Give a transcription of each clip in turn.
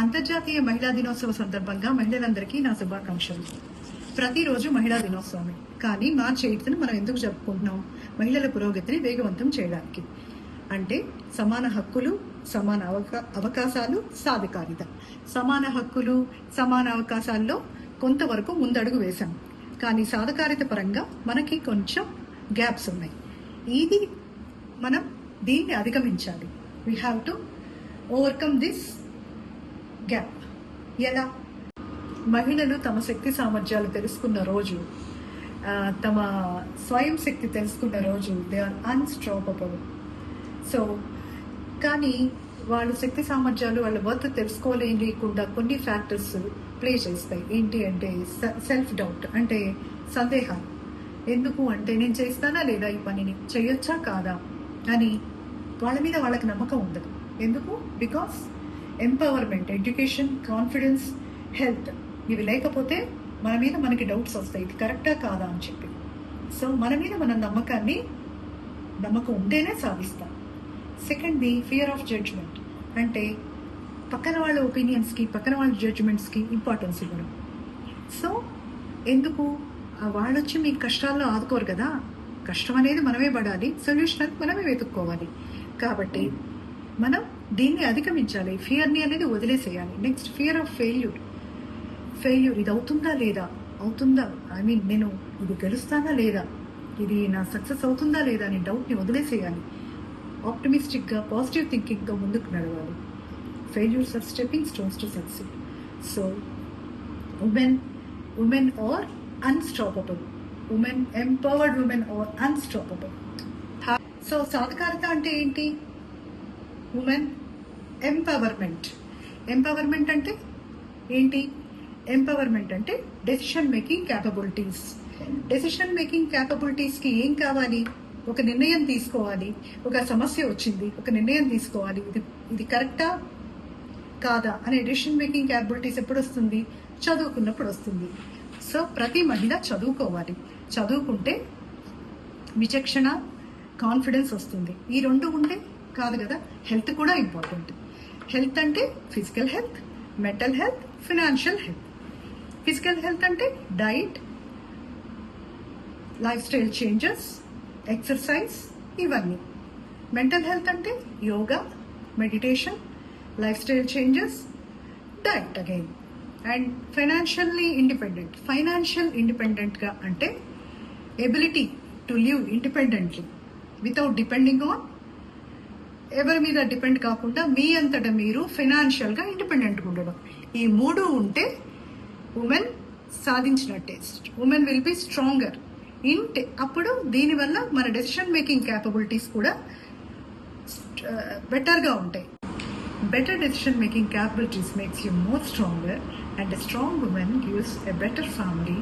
అంతర్జాతీయ మహిళా దినోత్సవ సందర్భంగా మహిళలందరికీ నా శుభాకాంక్షలు. ప్రతిరోజు మహిళా దినోత్సవమే, కానీ మార్చి 8న మనం ఎందుకు జరుపుకుంటున్నాం? మహిళల పురోగతిని వేగవంతం చేయడానికి. అంటే సమాన హక్కులు, సమాన అవకాశాలు, సాధికారిత. సమాన హక్కులు, సమాన అవకాశాల్లో కొంతవరకు ముందడుగు వేశాం, కానీ సాధికారిత పరంగా మనకి కొంచెం గ్యాప్స్ ఉన్నాయి. ఇది మనం దీన్ని అధిగమించాలి. We have to overcome this gap. ఎలా? మహిళలు తమ శక్తి సామర్థ్యాలు తెలుసుకున్న రోజు, తమ స్వయం శక్తి తెలుసుకున్న రోజు దే ఆర్ అన్స్టాపబుల్. సో కానీ వాళ్ళు శక్తి సామర్థ్యాలు, వాళ్ళ వర్త్ తెలుసుకోలేకుండా కొన్ని ఫ్యాక్టర్స్ ప్లే చేస్తాయి. ఏంటి అంటే సెల్ఫ్ డౌట్, అంటే సందేహాలు. ఎందుకు అంటే నేను చేస్తానా లేదా, ఈ పనిని చేయొచ్చా కాదా అని వాళ్ళ మీద వాళ్ళకి నమ్మకం ఉండదు. ఎందుకు? Because empowerment, education, confidence, health ఇవి లేకపోతే మన మీద మనకి డౌట్స్ వస్తాయి, ఇది కరెక్టా కాదా అని చెప్పి. సో మన మీద మన నమ్మకం ఉంటేనే సాధిస్తాం. సెకండ్ది ఫియర్ ఆఫ్ జడ్జ్మెంట్, అంటే పక్కన వాళ్ళ ఒపీనియన్స్కి, పక్కన వాళ్ళ జడ్జ్మెంట్స్కి ఇంపార్టెన్స్ ఇవ్వడం. సో ఎందుకు? వాళ్ళు వచ్చి మీ కష్టాల్లో ఆదుకోరు కదా, కష్టం అనేది మనమే పడాలి, సొల్యూషన్ అనేది మనమే వెతుక్కోవాలి. కాబట్టి మనం దీన్ని అధిగమించాలి, ఫియర్ని అనేది వదిలేసేయాలి. Next fear of failure. ఇది అవుతుందా లేదా, నేను ఇది గెలుస్తానా లేదా, ఇది నా సక్సెస్ అవుతుందా లేదా అని డౌట్ని వదిలేసేయాలి. ఆప్టమిస్టిక్గా, పాజిటివ్ థింకింగ్గా ముందుకు నడవాలి. Failures are stepping stones to succeed. So women are unstoppable, empowered women are unstoppable. So సాధికారత అంటే ఏంటి? ఉమెన్ ఎంపవర్మెంట్ అంటే ఏంటి? ఎంపవర్మెంట్ అంటే డెసిషన్ మేకింగ్ క్యాపబిలిటీస్కి ఏం కావాలి? ఒక నిర్ణయం తీసుకోవాలి. ఒక సమస్య వచ్చింది, ఒక నిర్ణయం తీసుకోవాలి, ఇది కరెక్టా కాదా అనే డెసిషన్ మేకింగ్ క్యాపబిలిటీస్ ఎప్పుడు వస్తుంది? చదువుకున్నప్పుడు వస్తుంది. సో ప్రతి మహిళ చదువుకోవాలి. చదువుకుంటే విచక్షణ, కాన్ఫిడెన్స్ వస్తుంది. ఈ రెండు ఉంటే కాదు కదా. హెల్త్ కూడా ఇంపార్టెంట్. హెల్త్ అంటే physical health, mental health, financial health. Physical health అంటే diet, lifestyle changes, exercise, ఇవన్నీ. మెంటల్ హెల్త్ అంటే yoga, meditation, lifestyle changes, diet again. And financial ఇండిపెండెంట్గా అంటే ability to live independently without depending on, ఎవరి మీద depend కాకుండా మీ అంతటా మీరు ఫైనాన్షియల్గా ఇండిపెండెంట్గా ఉండడం. ఈ మూడు ఉంటే ఉమెన్ సాధించినట్టే. Women will be stronger. అప్పుడు దీనివల్ల మన డెసిషన్ మేకింగ్ క్యాపబిలిటీస్ కూడా బెటర్గా ఉంటాయి. Better decision making capabilities makes you more stronger, and a strong woman gives a better family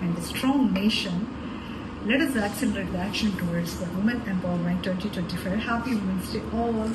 and a strong nation. Let us accelerate the action towards the Women Empowerment 2025. Happy Women's Day all.